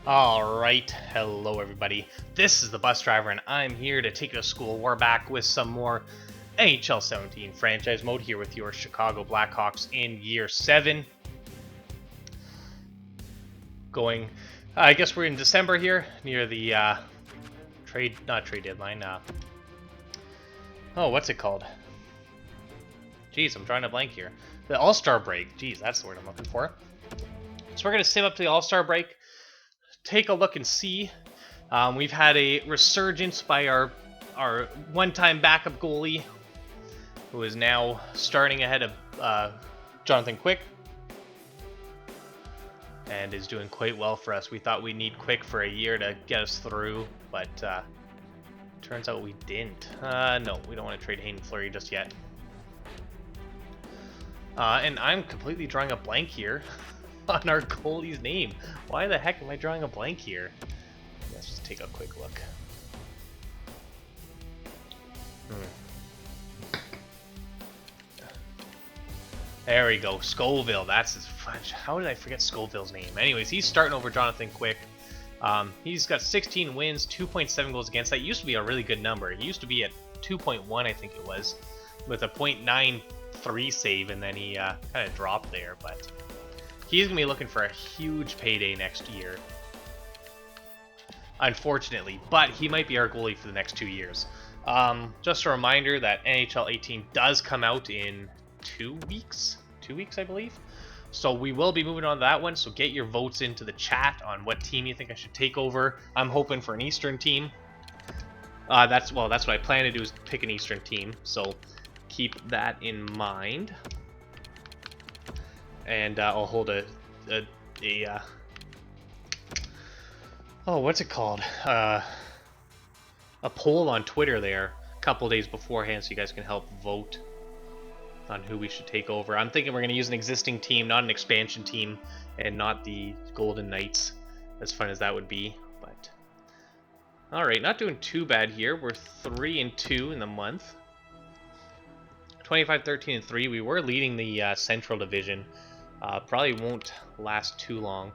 Alright, hello everybody. This is the bus driver and I'm here to take you to school. We're back with some more NHL 17 franchise mode here with your Chicago Blackhawks in year 7. I guess we're in December here, near the not trade deadline. What's it called? Jeez, I'm drawing a blank here. The All-Star break. Jeez, that's the word I'm looking for. So we're going to save up to the All-Star break. Take a look and see. We've had a resurgence by our one-time backup goalie, who is now starting ahead of Jonathan Quick, and is doing quite well for us. We thought we'd need Quick for a year to get us through, but turns out we didn't. No, we don't want to trade Hayden Fleury just yet. And I'm completely drawing a blank here on our goalie's name. Why the heck am I drawing a blank here? Let's just take a quick look. There we go, Scoville. That's his French. How did I forget Scoville's name? Anyways, he's starting over Jonathan Quick. He's got 16 wins, 2.7 goals against. That used to be a really good number. He used to be at 2.1, I think it was, with a .93 save, and then he kind of dropped there. But he's going to be looking for a huge payday next year, unfortunately. But he might be our goalie for the next 2 years. Just a reminder that NHL 18 does come out in 2 weeks. 2 weeks, I believe. So we will be moving on to that one. So get your votes into the chat on what team you think I should take over. I'm hoping for an Eastern team. That's what I plan to do, is pick an Eastern team. So keep that in mind. And I'll hold what's it called? A poll on Twitter there a couple days beforehand, so you guys can help vote on who we should take over. I'm thinking we're going to use an existing team, not an expansion team, and not the Golden Knights, as fun as that would be. But alright, not doing too bad here. We're 3-2 in the month. 25-13-3. We were leading the Central Division. Probably won't last too long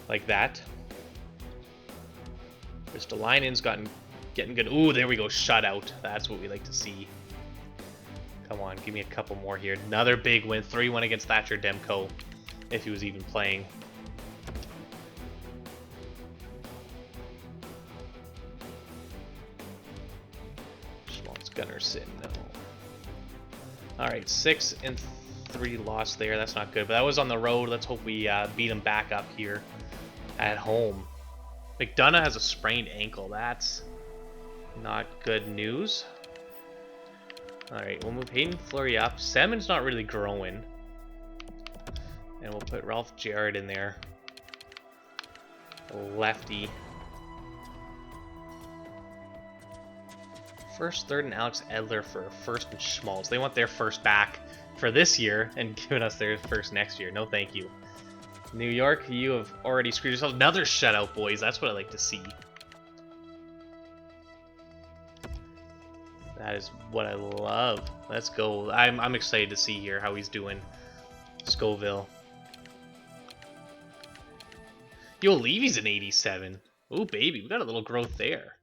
like that. Ristolainen's getting good. Ooh, there we go, shutout. That's what we like to see. Come on, give me a couple more here. Another big win, 3-1 against Thatcher Demko, if he was even playing. Schmaltz Gunnarsson, no. Alright, 6-3 loss there. That's not good, but that was on the road. Let's hope we beat him back up here at home. McDonough has a sprained ankle. That's not good news. Alright, we'll move Hayden Fleury up. Semon's not really growing. And we'll put Ralph Jarrett in there. Lefty. First, third, and Alex Edler for first and Schmaltz. They want their first back for this year and giving us their first next year. No thank you. New York, you have already screwed yourself. Another shutout, boys. That's what I like to see. That is what I love. Let's go. I'm excited to see here how he's doing. Scoville. Yo, Levy's an 87. Oh, baby. We got a little growth there.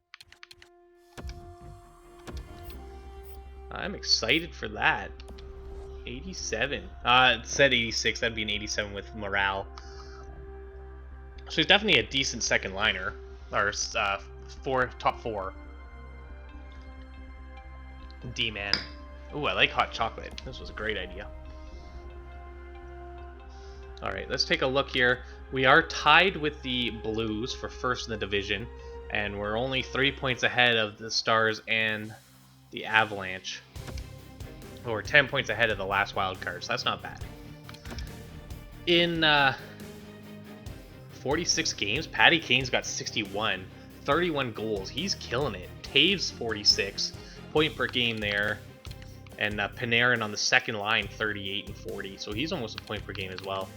I'm excited for that. 87. It said 86. That'd be an 87 with morale. So he's definitely a decent second liner. Or top four. D-man. Ooh, I like hot chocolate. This was a great idea. Alright, let's take a look here. We are tied with the Blues for first in the division, and we're only 3 points ahead of the Stars and the Avalanche. We're 10 points ahead of the last wild card, so that's not bad. In 46 games, Patty Kane's got 61, 31 goals. He's killing it. Taves 46. Point per game there, and Panarin on the second line, 38 and 40, so he's almost a point per game as well.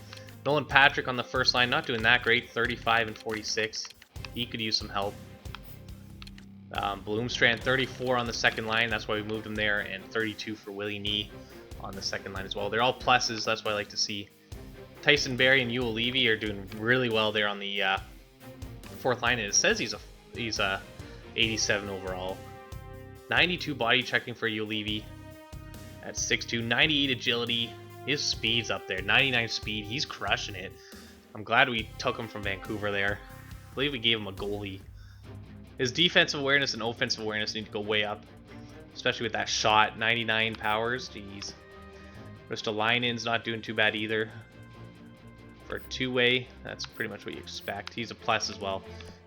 Nolan Patrick on the first line, not doing that great, 35 and 46. He could use some help. Bloomstrand, 34 on the second line, that's why we moved him there, and 32 for Willie Nee on the second line as well. They're all pluses, that's what I like to see. Tyson Berry and Yule Levy are doing really well there on the fourth line, and it says he's a 87 overall. 92 body checking for Yule Levy at 6'2", 98 agility. His speed's up there, 99 speed. He's crushing it. I'm glad we took him from Vancouver there. I believe we gave him a goalie. His defensive awareness and offensive awareness need to go way up, especially with that shot. 99 powers, jeez. Ristolainen's not doing too bad either. For a two-way, that's pretty much what you expect. He's a plus as well.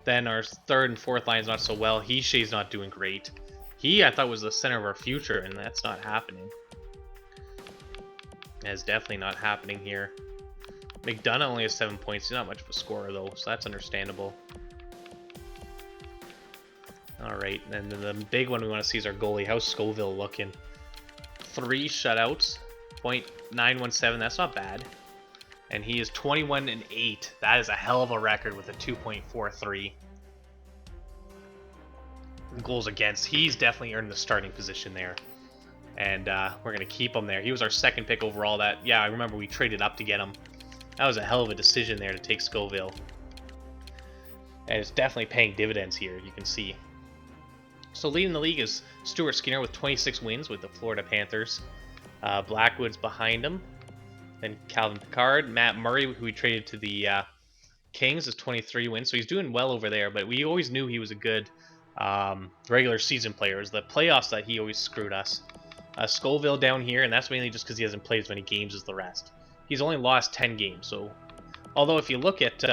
Then our third and fourth line's not so well. Shay's not doing great. I thought, was the center of our future, and that's not happening. That's definitely not happening here. McDonough only has 7 points. He's not much of a scorer, though, so that's understandable. Alright, and then the big one we want to see is our goalie. How's Scoville looking? 3 shutouts, .917. That's not bad. And he is 21-8. That is a hell of a record with a 2.43. Goals against. He's definitely earned the starting position there. And we're going to keep him there. He was our second pick overall. I remember we traded up to get him. That was a hell of a decision there to take Scoville. And it's definitely paying dividends here, you can see. So leading the league is Stuart Skinner with 26 wins with the Florida Panthers. Blackwood's behind him. Then Calvin Pickard. Matt Murray, who we traded to the Kings, is 23 wins. So he's doing well over there, but we always knew he was a good regular season player. It was the playoffs that he always screwed us. Scoville down here, and that's mainly just because he hasn't played as many games as the rest. He's only lost 10 games, so although if you look at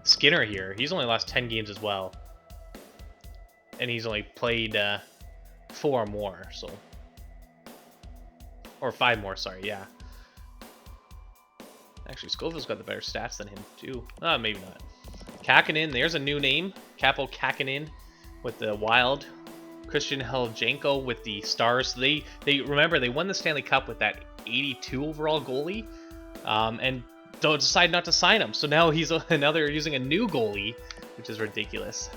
Skinner here, he's only lost 10 games as well. And he's only played 4 more, so... Or 5 more, sorry, yeah. Actually, Scoville's got the better stats than him, too. Maybe not. Kakinen, there's a new name. Capo Kakinen with the Wild. Christian Heljenko with the Stars. They remember, they won the Stanley Cup with that 82 overall goalie. And don't decide not to sign him. So now he's using a new goalie, which is ridiculous.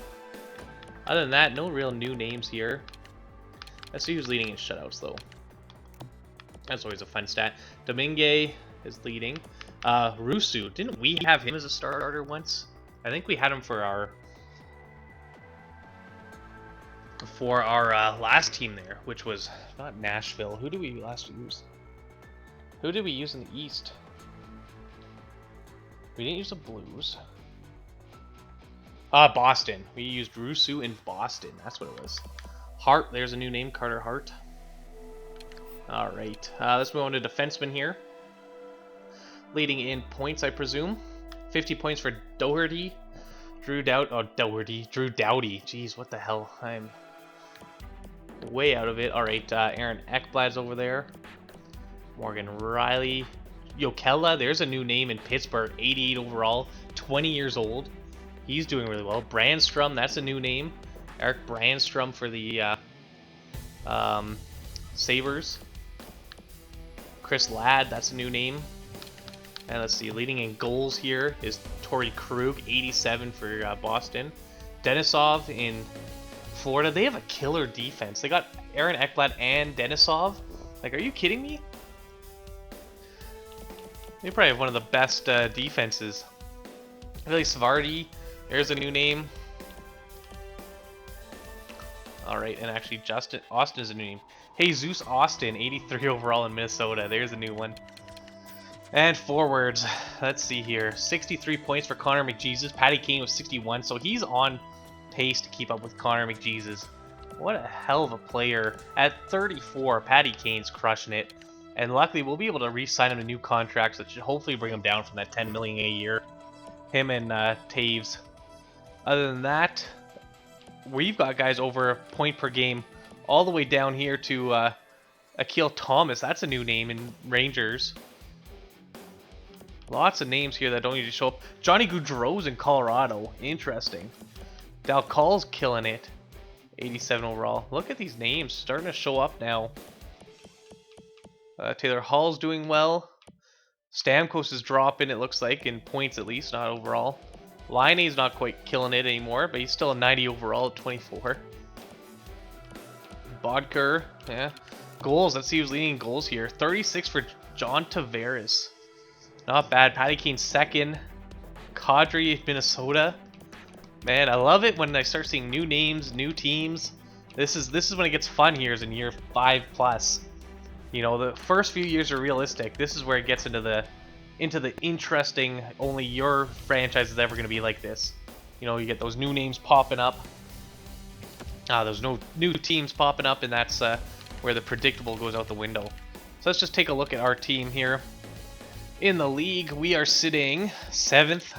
Other than that, no real new names here. Let's see who's leading in shutouts, though. That's always a fun stat. Domingue is leading. Rusu, didn't we have him as a starter once? I think we had him for our last team there, which was not Nashville. Who did we last use? Who did we use in the East? We didn't use the Blues. Boston. We used Rusu in Boston. That's what it was. Hart, there's a new name, Carter Hart. Alright, let's move on to defenseman here. Leading in points, I presume. 50 points for Doherty. Drew Doughty. Jeez, what the hell? I'm way out of it. Alright, Aaron Ekblad's over there. Morgan Riley. Jokela, there's a new name in Pittsburgh. 88 overall. 20 years old. He's doing really well. Brandstrom, that's a new name. Eric Brandstrom for the Sabres. Chris Ladd, that's a new name. And let's see, leading in goals here is Torrey Krug, 87 for Boston. Denisov in Florida, they have a killer defense. They got Aaron Ekblad and Denisov. Like, are you kidding me? They probably have one of the best defenses. Really, Svardy, there's a new name. Alright, and actually Austin is a new name. Jesus Austin, 83 overall in Minnesota. There's a new one. And forwards, let's see here. 63 points for Connor McJesus. Patty Kane with 61, so he's on pace to keep up with Connor McJesus. What a hell of a player. At 34, Patty Kane's crushing it. And luckily, we'll be able to re-sign him to new contracts that should hopefully bring him down from that $10 million a year. Him and Taves. Other than that, we've got guys over a point per game all the way down here to Akil Thomas. That's a new name in Rangers. Lots of names here that don't need to show up. Johnny Gaudreau's in Colorado. Interesting. Dal Call's killing it. 87 overall. Look at these names starting to show up now. Taylor Hall's doing well. Stamkos is dropping, it looks like, in points at least, not overall. Laine's not quite killing it anymore, but he's still a 90 overall at 24. Bodker, yeah. Goals, let's see who's leading goals here. 36 for John Tavares. Not bad. Patty Kane second. Kadri, Minnesota. Man, I love it when I start seeing new names, new teams. This is when it gets fun here, is in year 5+. You know, the first few years are realistic. This is where it gets into the interesting, only your franchise is ever going to be like this. You know, you get those new names popping up. There's no new teams popping up, and that's where the predictable goes out the window. So let's just take a look at our team here. In the league, we are sitting 7th.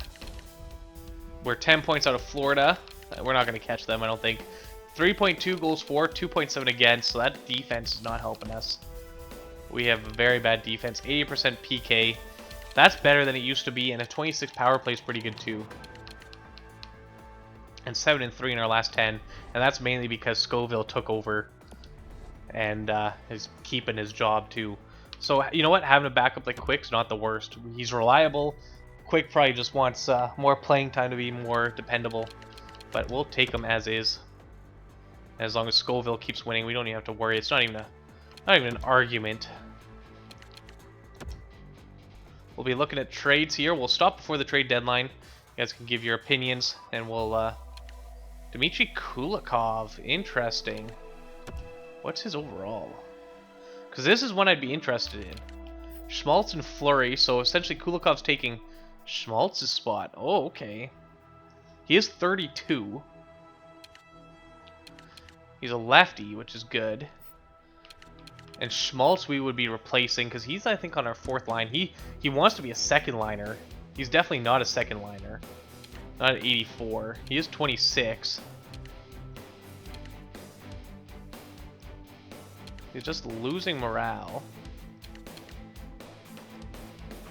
We're 10 points out of Florida. We're not going to catch them, I don't think. 3.2 goals for, 2.7 against, so that defense is not helping us. We have a very bad defense, 80% PK. That's better than it used to be, and a 26 power play is pretty good too. And 7-3 in our last 10, and that's mainly because Scoville took over and is keeping his job too. So, you know what? Having a backup like Quick's not the worst. He's reliable. Quick probably just wants more playing time to be more dependable. But we'll take him as is. As long as Scoville keeps winning, we don't even have to worry. It's not even an argument. We'll be looking at trades here. We'll stop before the trade deadline. You guys can give your opinions, and we'll Dmitry Kulikov. Interesting. What's his overall? Because this is one I'd be interested in. Schmaltz and Fleury. So essentially Kulikov's taking Schmaltz's spot. Oh, okay. He is 32. He's a lefty, which is good. And Schmaltz we would be replacing because he's, I think, on our 4th line. He wants to be a second liner. He's definitely not a second liner. Not at 84. He is 26. He's just losing morale.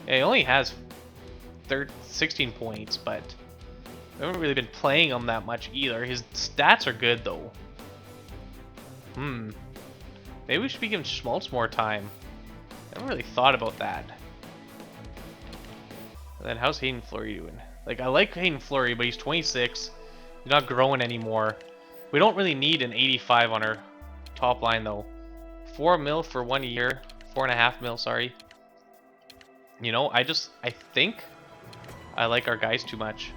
Yeah, he only has 16 points, but we haven't really been playing him that much either. His stats are good, though. Maybe we should be giving Schmaltz more time. I haven't really thought about that. And then how's Hayden Fleury doing? Like, I like Hayden Fleury, but he's 26. He's not growing anymore. We don't really need an 85 on our top line, though. 4 mil for 1 year. 4.5 mil, sorry. You know, I think I like our guys too much.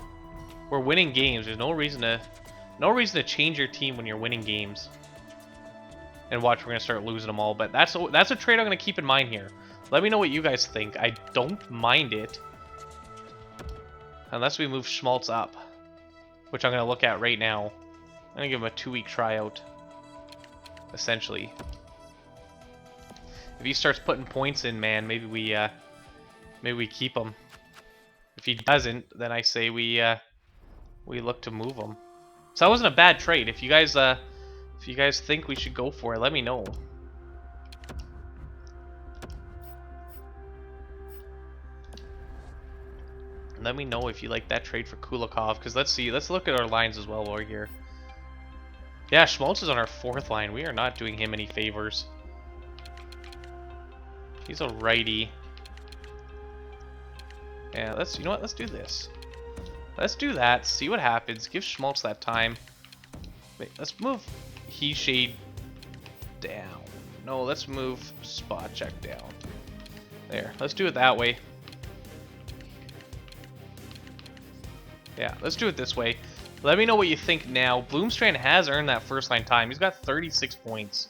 We're winning games. There's no reason to change your team when you're winning games. And watch, we're gonna start losing them all. But that's a trade I'm gonna keep in mind here. Let me know what you guys think. I don't mind it, unless we move Schmaltz up, which I'm gonna look at right now. I'm gonna give him a 2-week tryout, essentially. If he starts putting points in, man, maybe we keep him. If he doesn't, then I say we look to move him. So that wasn't a bad trade. If you guys think we should go for it, let me know. Let me know if you like that trade for Kulikov, because let's look at our lines as well while we're here. Yeah, Schmaltz is on our 4th line. We are not doing him any favors. He's a righty. Yeah, you know what? Let's do this. Let's do that. See what happens. Give Schmaltz that time. Wait, let's move Shade down. No, let's move Spot Check down. There. Let's do it that way. Yeah, let's do it this way. Let me know what you think now. Bloomstrand has earned that 1st line time. He's got 36 points.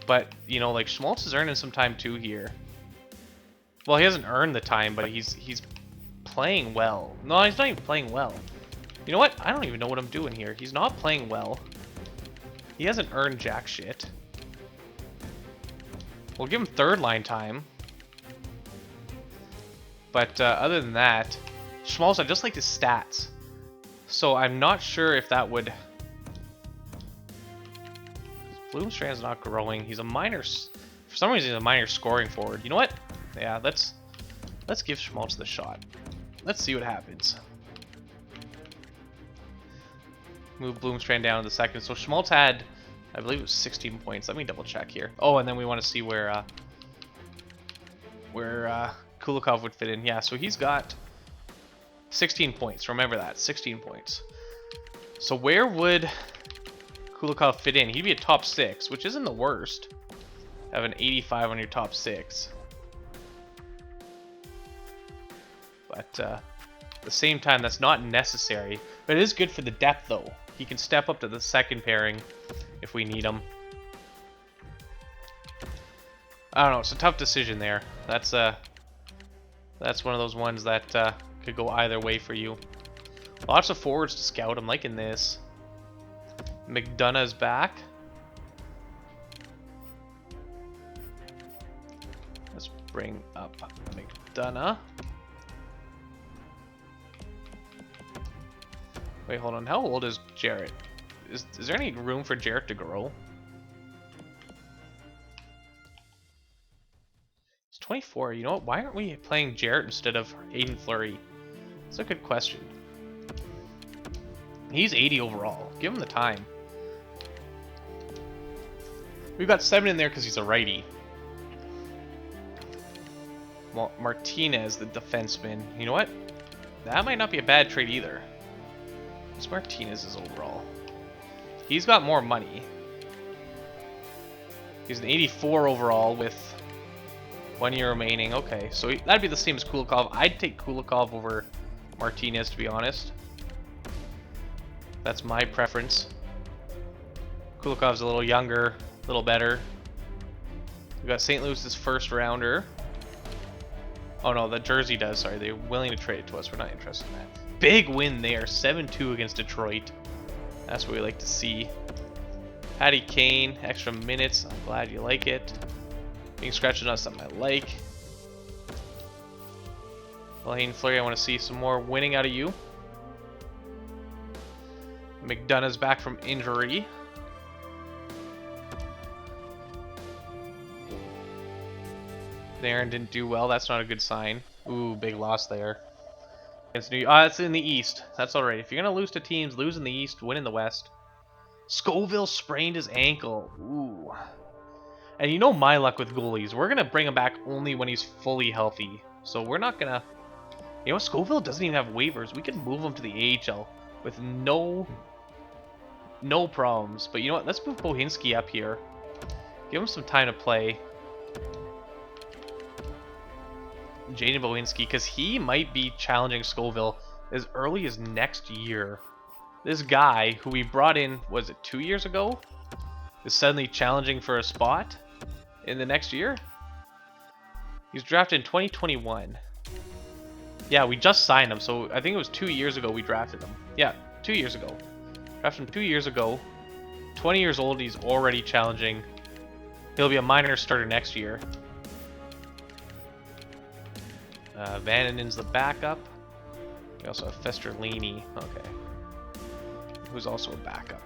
But, you know, like, Schmaltz is earning some time too here. Well, he hasn't earned the time, but he's playing well. No, he's not even playing well. You know what? I don't even know what I'm doing here. He's not playing well. He hasn't earned jack shit. We'll give him 3rd line time. But other than that, Schmaltz, I just like his stats. So I'm not sure if that would... Bloomstrand's not growing. He's a minor... For some reason, he's a minor scoring forward. You know what? Yeah, let's give Schmaltz the shot. Let's see what happens. Move Bloomstrand down to the 2nd. So Schmaltz had, I believe it was 16 points. Let me double check here. Oh, and then we want to see where Kulikov would fit in. Yeah, so he's got 16 points. Remember that, 16 points. So where would Kulikov fit in? He'd be a top 6, which isn't the worst. Have an 85 on your top 6. But at the same time, that's not necessary. But it is good for the depth, though. He can step up to the second pairing if we need him. I don't know. It's a tough decision there. That's one of those ones that could go either way for you. Lots of forwards to scout. I'm liking this. McDonough's back. Let's bring up McDonough. Wait, hold on. How old is Jarrett? Is there any room for Jarrett to grow? It's 24. You know what? Why aren't we playing Jarrett instead of Aiden Fleury? That's a good question. He's 80 overall. Give him the time. We've got 7 in there because he's a righty. Well, Martinez, the defenseman. You know what? That might not be a bad trade either. What's Martinez's overall? He's got more money. He's an 84 overall with 1 year remaining. Okay, so that'd be the same as Kulikov. I'd take Kulikov over Martinez, to be honest. That's my preference. Kulikov's a little younger, a little better. We got St. Louis's first rounder. Oh no, the jersey does. Sorry, they're willing to trade it to us. We're not interested in that. Big win there, 7-2 against Detroit. That's what we like to see. Patty Kane, extra minutes. I'm glad you like it. Being scratched on something I like. Well, Aiden Fleury, I want to see some more winning out of you. McDonough's back from injury. Aaron didn't do well. That's not a good sign. Ooh, big loss there. Against New that's in the East. That's alright. If you're going to lose to teams, lose in the East, win in the West. Scoville sprained his ankle. Ooh. And you know my luck with goalies. We're going to bring him back only when he's fully healthy. So we're not going to... You know, Scoville doesn't even have waivers. We can move him to the AHL with no problems. But you know what? Let's move Bohinski up here. Give him some time to play. Jaden Bohinski, because he might be challenging Scoville as early as next year. This guy, who we brought in, was it 2 years ago, is suddenly challenging for a spot in the next year? He's drafted in 2021. Yeah, we just signed him, so I think it was 2 years ago we drafted him. Yeah, 2 years ago. Drafted him 2 years ago. 20 years old, he's already challenging. He'll be a minor starter next year. Vandenen's the backup. We also have Festerlini. Okay. Who's also a backup.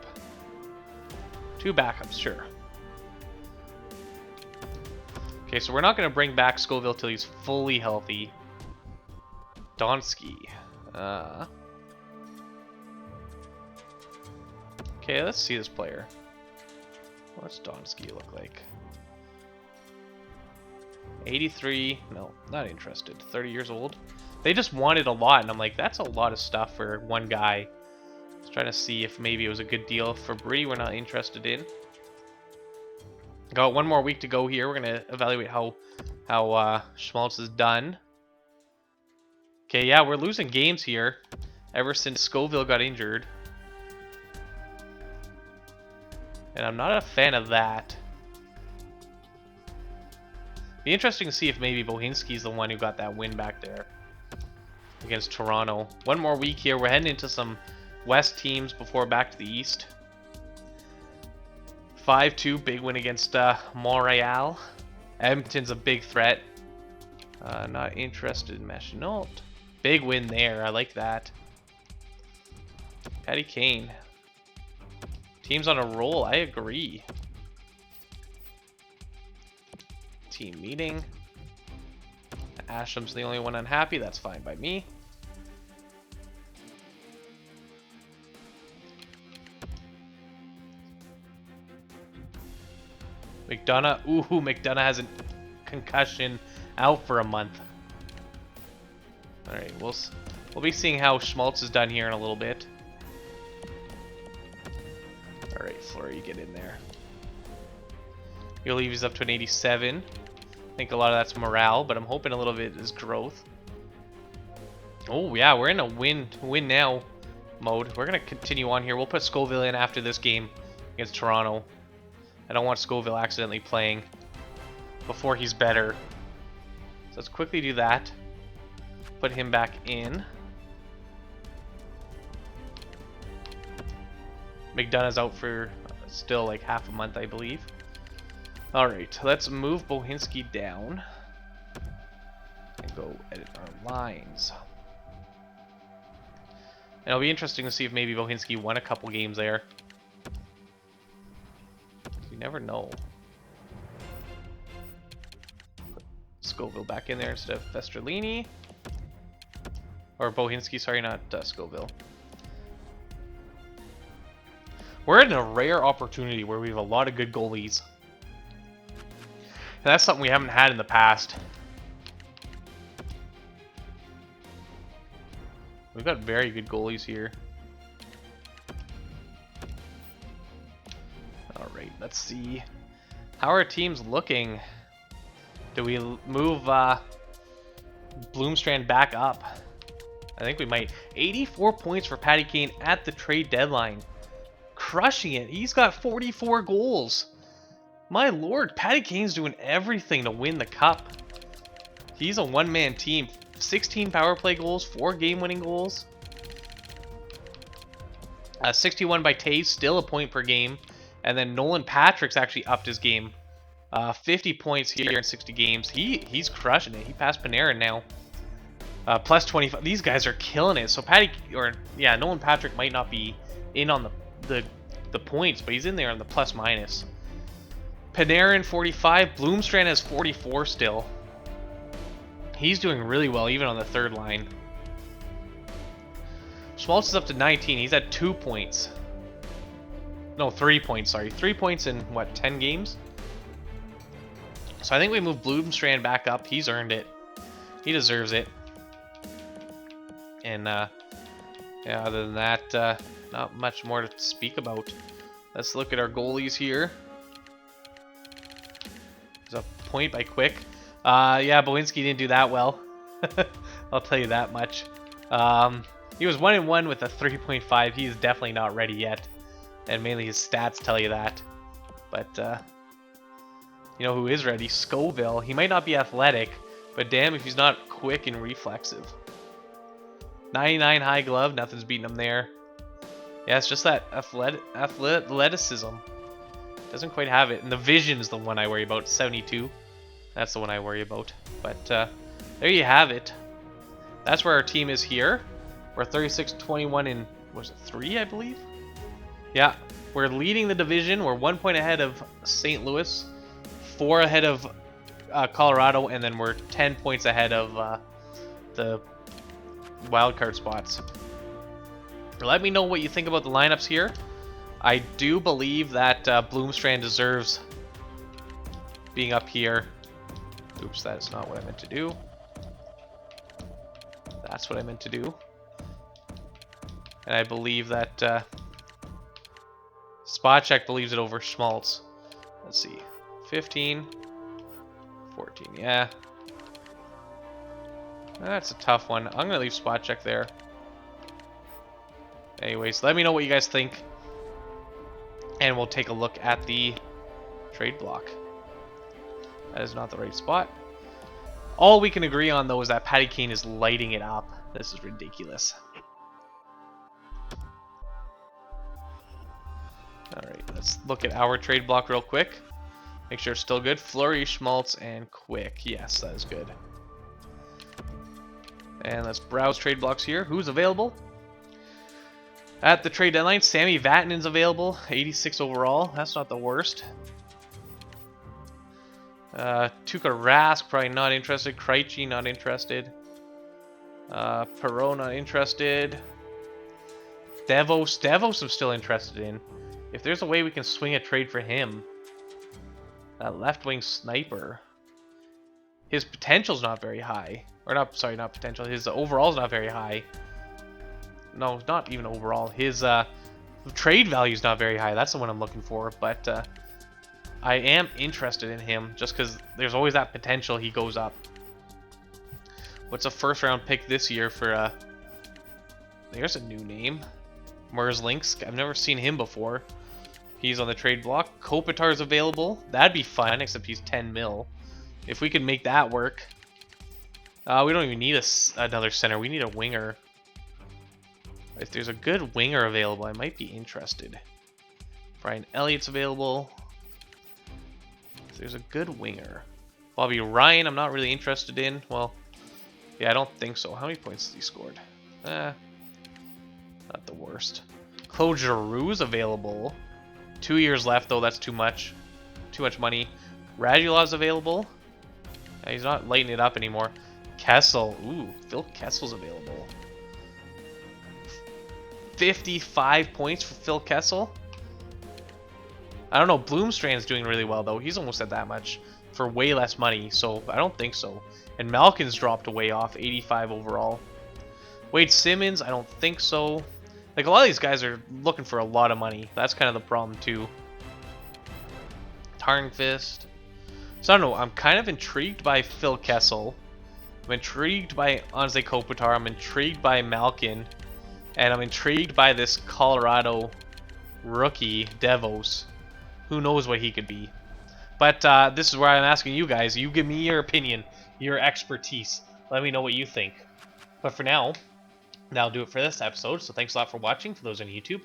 2 backups, sure. Okay, so we're not going to bring back Scoville till he's fully healthy. Donsky. Okay, let's see this player. What's Donsky look like? 83, no, not interested. 30 years old. They just wanted a lot, and I'm like, that's a lot of stuff for one guy. I was trying to see if maybe it was a good deal. For Bree, we're not interested in. Got 1 more week to go here. We're gonna evaluate how Schmaltz is done. Okay, yeah, we're losing games here ever since Scoville got injured, and I'm not a fan of that. Be interesting to see if maybe Bohinski's the one who got that win back there against Toronto. 1 more week here. We're heading into some West teams before back to the East. 5-2, big win against Montreal. Edmonton's a big threat. Not interested in Machinot. Big win there. I like that. Patty Kane. Team's on a roll. I agree. Team meeting. Asham's the only one unhappy. That's fine by me. McDonough. Ooh, McDonough has a concussion, out for a month. All right, we'll be seeing how Schmaltz is done here in a little bit. All right, Fleury, get in there. You'll leave he's up to an 87. I think a lot of that's morale, but I'm hoping a little bit is growth. Oh yeah, we're in a win now mode. We're gonna continue on here. We'll put Scoville in after this game against Toronto. I don't want Scoville accidentally playing before he's better. So let's quickly do that. Put him back in. McDonough's out for still like half a month, I believe. Alright, let's move Bohinski down and go edit our lines. And it'll be interesting to see if maybe Bohinski won a couple games there. You never know. Put Scoville back in there instead of Festerlini. Or Bohinski, sorry, not Scoville. We're in a rare opportunity where we have a lot of good goalies. And that's something we haven't had in the past. We've got very good goalies here. Alright, let's see. How are our teams looking? Do we move Bloomstrand back up? I think we might. 84 points for Patty Kane at the trade deadline. Crushing it. He's got 44 goals. My lord, Patty Kane's doing everything to win the cup. He's a one-man team. 16 power play goals, 4 game-winning goals. 61 by Taves, still a point per game. And then Nolan Patrick's actually upped his game. 50 points here in 60 games. He's crushing it. He passed Panarin now. Plus 25. These guys are killing it. So Nolan Patrick might not be in on the points, but he's in there on the plus minus. Panarin 45. Bloomstrand has 44 still. He's doing really well, even on the third line. Schmaltz is up to 19. He's at 2 points. No, 3 points, sorry. 3 points in, what, 10 games? So I think we move Bloomstrand back up. He's earned it. He deserves it. And, yeah, other than that, not much more to speak about. Let's look at our goalies here. There's a point by Quick. Yeah, Bohinski didn't do that well. I'll tell you that much. He was 1-1 with a 3.5. He is definitely not ready yet. And mainly his stats tell you that. But, you know who is ready? Scoville. He might not be athletic, but damn if he's not quick and reflexive. 99 high glove. Nothing's beating him there. Yeah, it's just that athleticism. Doesn't quite have it. And the vision's the one I worry about. 72. That's the one I worry about. But there you have it. That's where our team is here. We're 36-21 in, was it 3, I believe? Yeah, we're leading the division. We're 1 point ahead of St. Louis, 4 ahead of Colorado, and then we're 10 points ahead of the wildcard spots. Let me know what you think about the lineups here. I do believe that Bloomstrand deserves being up here. Oops, that is not what I meant to do. That's what I meant to do. And I believe that Spotcheck believes it over Schmaltz. Let's see. 15. 14, yeah. That's a tough one. I'm going to leave Spotcheck there. Anyways, let me know what you guys think. And we'll take a look at the trade block. That is not the right spot. All we can agree on, though, is that Patty Kane is lighting it up. This is ridiculous. Alright, let's look at our trade block real quick. Make sure it's still good. Fleury, Schmaltz, and Quick. Yes, that is good. And let's browse trade blocks here. Who's available? At the trade deadline, Sammy Vatanen's available. 86 overall. That's not the worst. Tuukka Rask, probably not interested. Krejci, not interested. Perreault, not interested. Devos I'm still interested in. If there's a way we can swing a trade for him. Left wing sniper. His potential's not very high. Or not, sorry, not potential. His overall's not very high. No, not even overall. His trade value's not very high. That's the one I'm looking for. But I am interested in him just because there's always that potential he goes up. What's a first round pick this year for there's a new name. Merzlinks. I've never seen him before. He's on the trade block. Kopitar's available. That'd be fun, except he's 10 mil. If we can make that work. We don't even need another center. We need a winger. If there's a good winger available, I might be interested. Brian Elliott's available. If there's a good winger. Bobby Ryan, I'm not really interested in. Well, yeah, I don't think so. How many points has he scored? Not the worst. Claude Giroux's available. 2 years left, though. That's too much. Too much money. Radulov's available. He's not lighting it up anymore. Kessel. Ooh, Phil Kessel's available. 55 points for Phil Kessel. I don't know. Bloomstrand's doing really well, though. He's almost at that much for way less money, so I don't think so. And Malkin's dropped way off, 85 overall. Wade Simmons, I don't think so. Like, a lot of these guys are looking for a lot of money. That's kind of the problem, too. Tarnfist. So, I don't know. I'm kind of intrigued by Phil Kessel. I'm intrigued by Anze Kopitar. I'm intrigued by Malkin. And I'm intrigued by this Colorado rookie, Devos. Who knows what he could be. But this is where I'm asking you guys. You give me your opinion, your expertise. Let me know what you think. But for now, that'll do it for this episode. So thanks a lot for watching. For those on YouTube,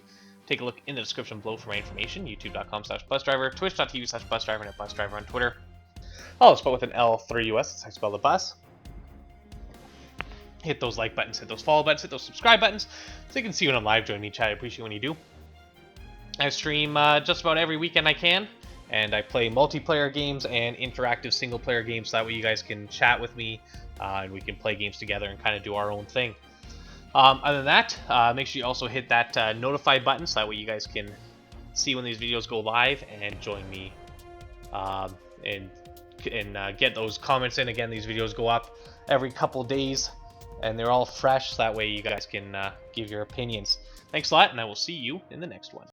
take a look in the description below for my information. YouTube.com/busdriver, Twitch.tv/busdriver, and @busdriver on Twitter. I'll spell with an L3US. That's how I spell the bus. Hit those like buttons, hit those follow buttons, hit those subscribe buttons, so you can see when I'm live. Join me, chat. I appreciate when you do. I stream just about every weekend I can, and I play multiplayer games and interactive single-player games, so that way you guys can chat with me, and we can play games together and kind of do our own thing. Other than that, make sure you also hit that notify button, so that way you guys can see when these videos go live and join me, and get those comments in. Again, these videos go up every couple days, and they're all fresh, so that way you guys can give your opinions. Thanks a lot, and I will see you in the next one.